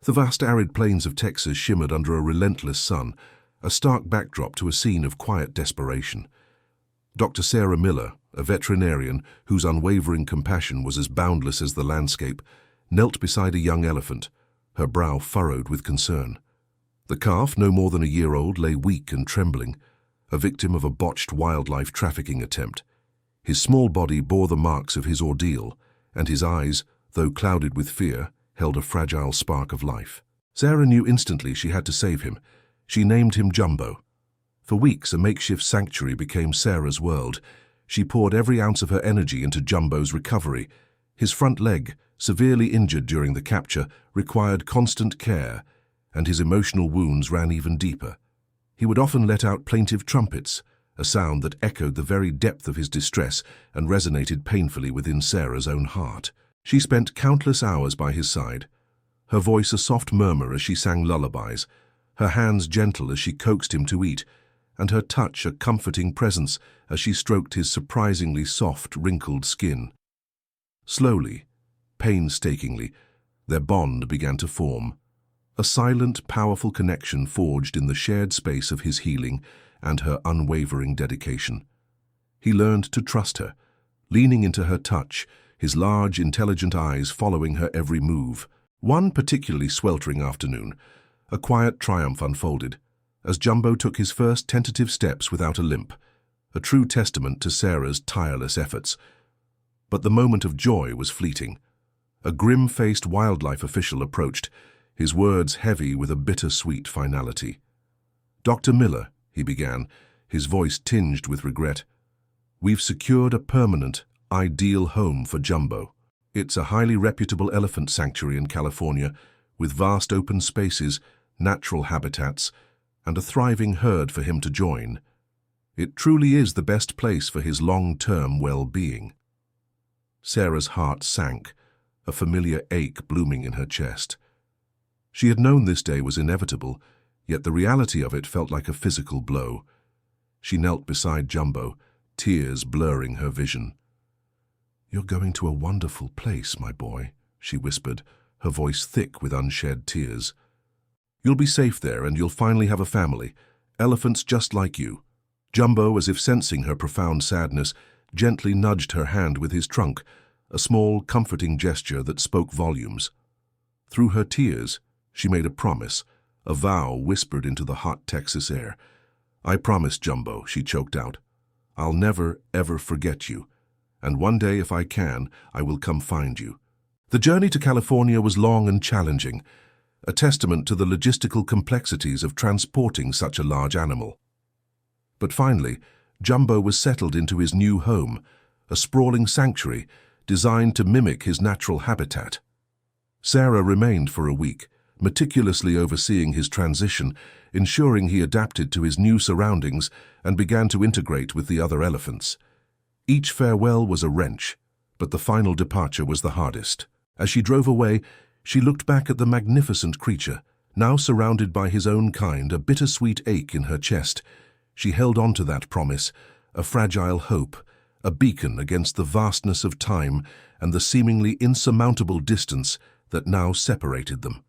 The vast arid plains of Texas shimmered under a relentless sun, a stark backdrop to a scene of quiet desperation. Dr. Sarah Miller, a veterinarian whose unwavering compassion was as boundless as the landscape, knelt beside a young elephant, her brow furrowed with concern. The calf, no more than a year old, lay weak and trembling, a victim of a botched wildlife trafficking attempt. His small body bore the marks of his ordeal, and his eyes, though clouded with fear, held a fragile spark of life. Sarah knew instantly she had to save him. She named him Jumbo. For weeks, a makeshift sanctuary became Sarah's world. She poured every ounce of her energy into Jumbo's recovery. His front leg, severely injured during the capture, required constant care, and his emotional wounds ran even deeper. He would often let out plaintive trumpets, a sound that echoed the very depth of his distress and resonated painfully within Sarah's own heart. She spent countless hours by his side, her voice a soft murmur as she sang lullabies, her hands gentle as she coaxed him to eat, and her touch a comforting presence as she stroked his surprisingly soft, wrinkled skin. Slowly, painstakingly, their bond began to form, a silent, powerful connection forged in the shared space of his healing and her unwavering dedication. He learned to trust her, leaning into her touch, his large, intelligent eyes following her every move. One particularly sweltering afternoon, a quiet triumph unfolded, as Jumbo took his first tentative steps without a limp, a true testament to Sarah's tireless efforts. But the moment of joy was fleeting. A grim-faced wildlife official approached, his words heavy with a bittersweet finality. "Dr. Miller," he began, his voice tinged with regret, "we've secured a permanent, ideal home for Jumbo. It's a highly reputable elephant sanctuary in California, with vast open spaces, natural habitats, and a thriving herd for him to join. It truly is the best place for his long-term well-being." Sarah's heart sank, a familiar ache blooming in her chest. She had known this day was inevitable, yet the reality of it felt like a physical blow. She knelt beside Jumbo, tears blurring her vision. "You're going to a wonderful place, my boy," she whispered, her voice thick with unshed tears. "You'll be safe there, and you'll finally have a family, elephants just like you." Jumbo, as if sensing her profound sadness, gently nudged her hand with his trunk, a small, comforting gesture that spoke volumes. Through her tears, she made a promise, a vow whispered into the hot Texas air. "I promise, Jumbo," she choked out. "I'll never, ever forget you. And one day, if I can, I will come find you." The journey to California was long and challenging, a testament to the logistical complexities of transporting such a large animal. But finally, Jumbo was settled into his new home, a sprawling sanctuary designed to mimic his natural habitat. Sarah remained for a week, meticulously overseeing his transition, ensuring he adapted to his new surroundings and began to integrate with the other elephants. Each farewell was a wrench, but the final departure was the hardest. As she drove away, she looked back at the magnificent creature, now surrounded by his own kind, a bittersweet ache in her chest. She held on to that promise, a fragile hope, a beacon against the vastness of time and the seemingly insurmountable distance that now separated them.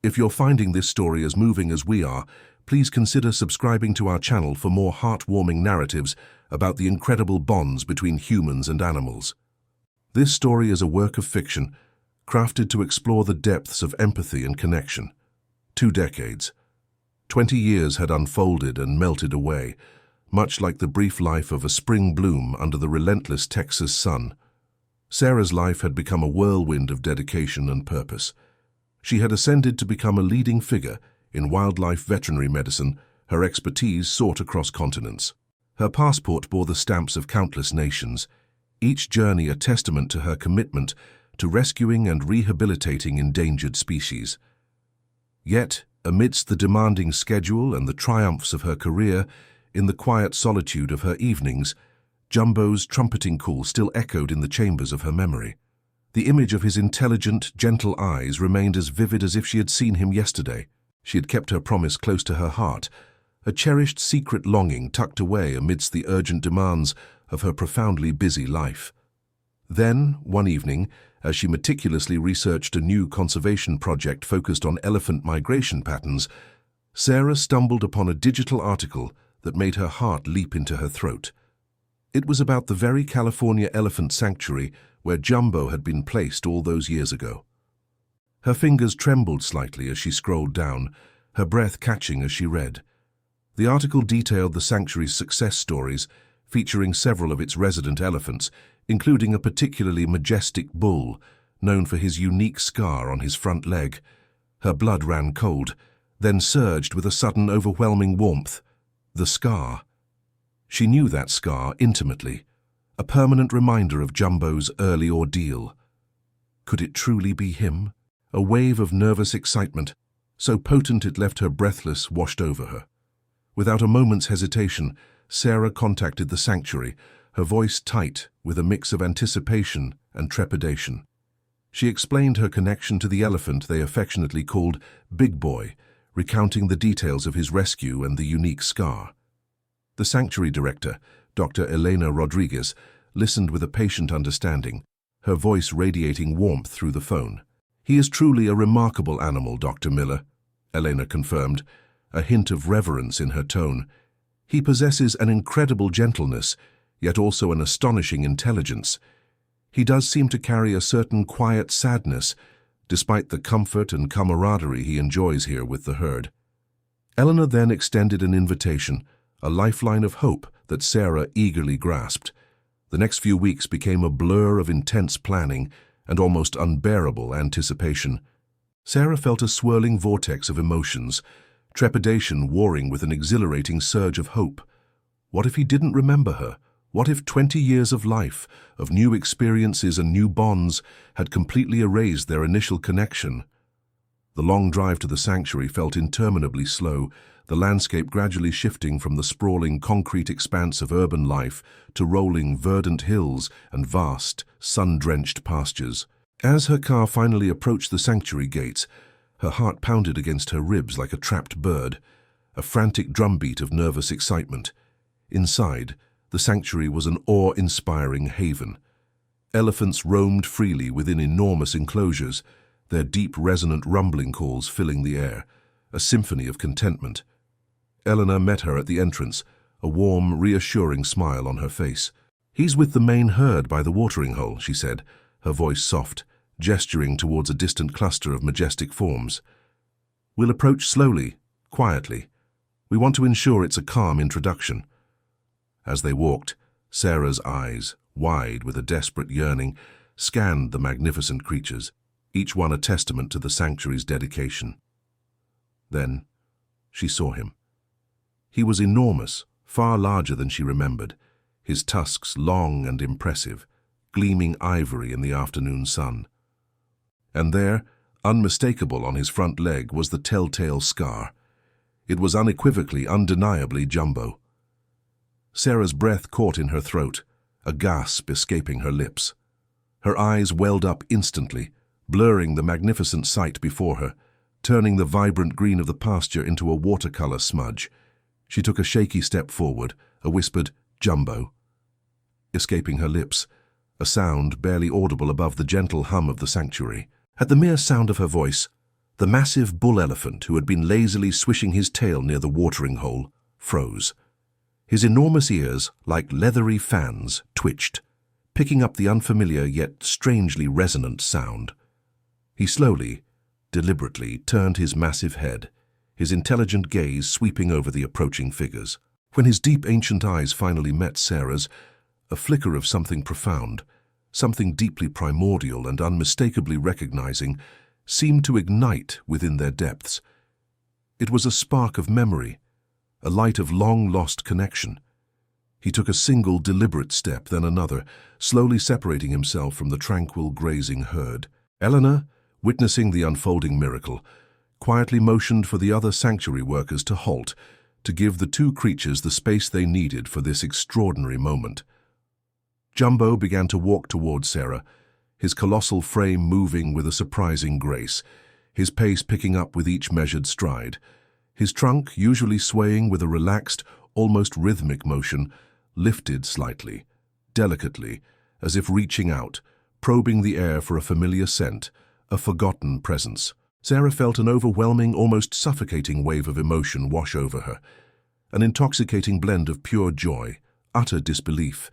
If you're finding this story as moving as we are, please consider subscribing to our channel for more heartwarming narratives about the incredible bonds between humans and animals. This story is a work of fiction, crafted to explore the depths of empathy and connection. 2 decades. 20 years had unfolded and melted away, much like the brief life of a spring bloom under the relentless Texas sun. Sarah's life had become a whirlwind of dedication and purpose. She had ascended to become a leading figure in wildlife veterinary medicine, her expertise sought across continents. Her passport bore the stamps of countless nations, each journey a testament to her commitment to rescuing and rehabilitating endangered species. Yet, amidst the demanding schedule and the triumphs of her career, in the quiet solitude of her evenings, Jumbo's trumpeting call still echoed in the chambers of her memory. The image of his intelligent, gentle eyes remained as vivid as if she had seen him yesterday. She had kept her promise close to her heart, a cherished secret longing tucked away amidst the urgent demands of her profoundly busy life. Then, one evening, as she meticulously researched a new conservation project focused on elephant migration patterns, Sarah stumbled upon a digital article that made her heart leap into her throat. It was about the very California elephant sanctuary where Jumbo had been placed all those years ago. Her fingers trembled slightly as she scrolled down, her breath catching as she read. The article detailed the sanctuary's success stories, featuring several of its resident elephants, including a particularly majestic bull, known for his unique scar on his front leg. Her blood ran cold, then surged with a sudden overwhelming warmth. The scar. She knew that scar intimately, a permanent reminder of Jumbo's early ordeal. Could it truly be him? A wave of nervous excitement, so potent it left her breathless, washed over her. Without a moment's hesitation, Sarah contacted the sanctuary, her voice tight with a mix of anticipation and trepidation. She explained her connection to the elephant they affectionately called Big Boy, recounting the details of his rescue and the unique scar. The sanctuary director, Dr. Elena Rodriguez, listened with a patient understanding, her voice radiating warmth through the phone. "He is truly a remarkable animal, Dr. Miller," Elena confirmed, a hint of reverence in her tone. "He possesses an incredible gentleness, yet also an astonishing intelligence. He does seem to carry a certain quiet sadness, despite the comfort and camaraderie he enjoys here with the herd." Eleanor then extended an invitation, a lifeline of hope that Sarah eagerly grasped. The next few weeks became a blur of intense planning and almost unbearable anticipation. Sarah felt a swirling vortex of emotions, trepidation warring with an exhilarating surge of hope. What if he didn't remember her? What if 20 years of life, of new experiences and new bonds, had completely erased their initial connection? The long drive to the sanctuary felt interminably slow, the landscape gradually shifting from the sprawling concrete expanse of urban life to rolling verdant hills and vast, sun-drenched pastures. As her car finally approached the sanctuary gates, her heart pounded against her ribs like a trapped bird, a frantic drumbeat of nervous excitement. Inside, the sanctuary was an awe-inspiring haven. Elephants roamed freely within enormous enclosures, their deep, resonant rumbling calls filling the air, a symphony of contentment. Eleanor met her at the entrance, a warm, reassuring smile on her face. "He's with the main herd by the watering hole," she said, her voice soft, gesturing towards a distant cluster of majestic forms. "We'll approach slowly, quietly. We want to ensure it's a calm introduction." As they walked, Sarah's eyes, wide with a desperate yearning, scanned the magnificent creatures, each one a testament to the sanctuary's dedication. Then she saw him. He was enormous, far larger than she remembered, his tusks long and impressive, gleaming ivory in the afternoon sun. And there, unmistakable on his front leg, was the telltale scar. It was unequivocally, undeniably Jumbo. Sarah's breath caught in her throat, a gasp escaping her lips. Her eyes welled up instantly, blurring the magnificent sight before her, turning the vibrant green of the pasture into a watercolor smudge. She took a shaky step forward, a whispered, "Jumbo," escaping her lips, a sound barely audible above the gentle hum of the sanctuary. At the mere sound of her voice, the massive bull elephant who had been lazily swishing his tail near the watering hole froze. His enormous ears, like leathery fans, twitched, picking up the unfamiliar yet strangely resonant sound. He slowly, deliberately turned his massive head, his intelligent gaze sweeping over the approaching figures. When his deep ancient eyes finally met Sarah's, a flicker of something profound, something deeply primordial and unmistakably recognizing, seemed to ignite within their depths. It was a spark of memory, a light of long-lost connection. He took a single deliberate step, then another, slowly separating himself from the tranquil grazing herd. Eleanor, witnessing the unfolding miracle, quietly motioned for the other sanctuary workers to halt, to give the two creatures the space they needed for this extraordinary moment. Jumbo began to walk towards Sarah, his colossal frame moving with a surprising grace, his pace picking up with each measured stride. His trunk, usually swaying with a relaxed, almost rhythmic motion, lifted slightly, delicately, as if reaching out, probing the air for a familiar scent, a forgotten presence. Sarah felt an overwhelming, almost suffocating wave of emotion wash over her, an intoxicating blend of pure joy, utter disbelief,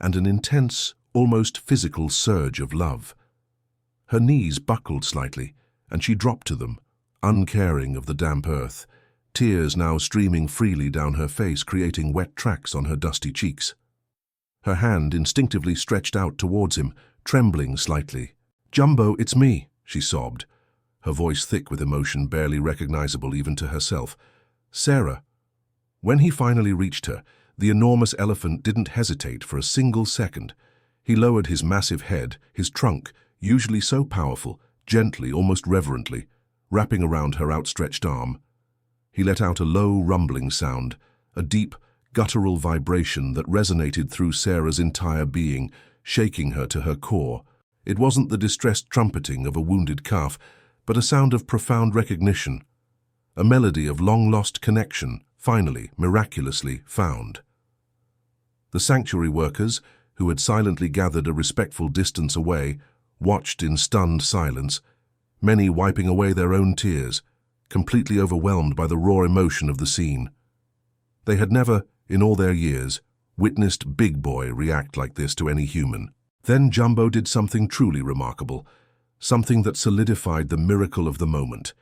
and an intense, almost physical surge of love. Her knees buckled slightly, and she dropped to them, uncaring of the damp earth, tears now streaming freely down her face, creating wet tracks on her dusty cheeks. Her hand instinctively stretched out towards him, trembling slightly. "Jumbo, it's me," she sobbed, her voice thick with emotion barely recognizable even to herself. "Sarah." When he finally reached her, the enormous elephant didn't hesitate for a single second. He lowered his massive head, his trunk, usually so powerful, gently, almost reverently, wrapping around her outstretched arm. He let out a low, rumbling sound, a deep, guttural vibration that resonated through Sarah's entire being, shaking her to her core. It wasn't the distressed trumpeting of a wounded calf, but a sound of profound recognition, a melody of long-lost connection, finally, miraculously found. The sanctuary workers, who had silently gathered a respectful distance away, watched in stunned silence, many wiping away their own tears, completely overwhelmed by the raw emotion of the scene. They had never, in all their years, witnessed Big Boy react like this to any human. Then Jumbo did something truly remarkable, something that solidified the miracle of the moment.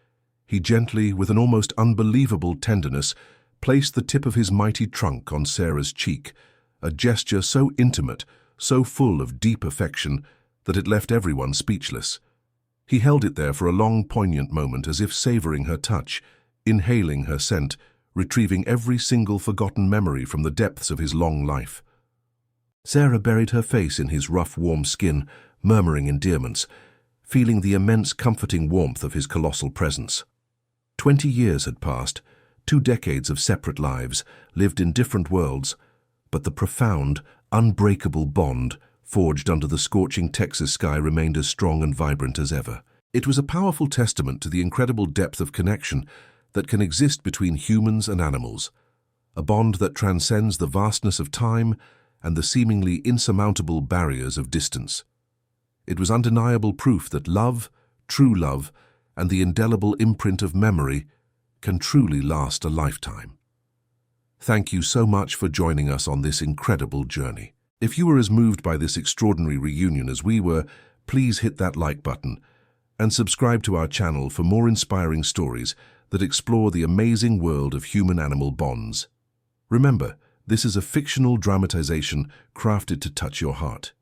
He gently, with an almost unbelievable tenderness, placed the tip of his mighty trunk on Sarah's cheek, a gesture so intimate, so full of deep affection, that it left everyone speechless. He held it there for a long, poignant moment, as if savoring her touch, inhaling her scent, retrieving every single forgotten memory from the depths of his long life. Sarah buried her face in his rough, warm skin, murmuring endearments, feeling the immense comforting warmth of his colossal presence. 20 years had passed, 2 decades of separate lives, lived in different worlds, but the profound, unbreakable bond forged under the scorching Texas sky remained as strong and vibrant as ever. It was a powerful testament to the incredible depth of connection that can exist between humans and animals, a bond that transcends the vastness of time and the seemingly insurmountable barriers of distance. It was undeniable proof that love, true love, and the indelible imprint of memory can truly last a lifetime. Thank you so much for joining us on this incredible journey. If you were as moved by this extraordinary reunion as we were, please hit that like button and subscribe to our channel for more inspiring stories that explore the amazing world of human-animal bonds. Remember, this is a fictional dramatization crafted to touch your heart.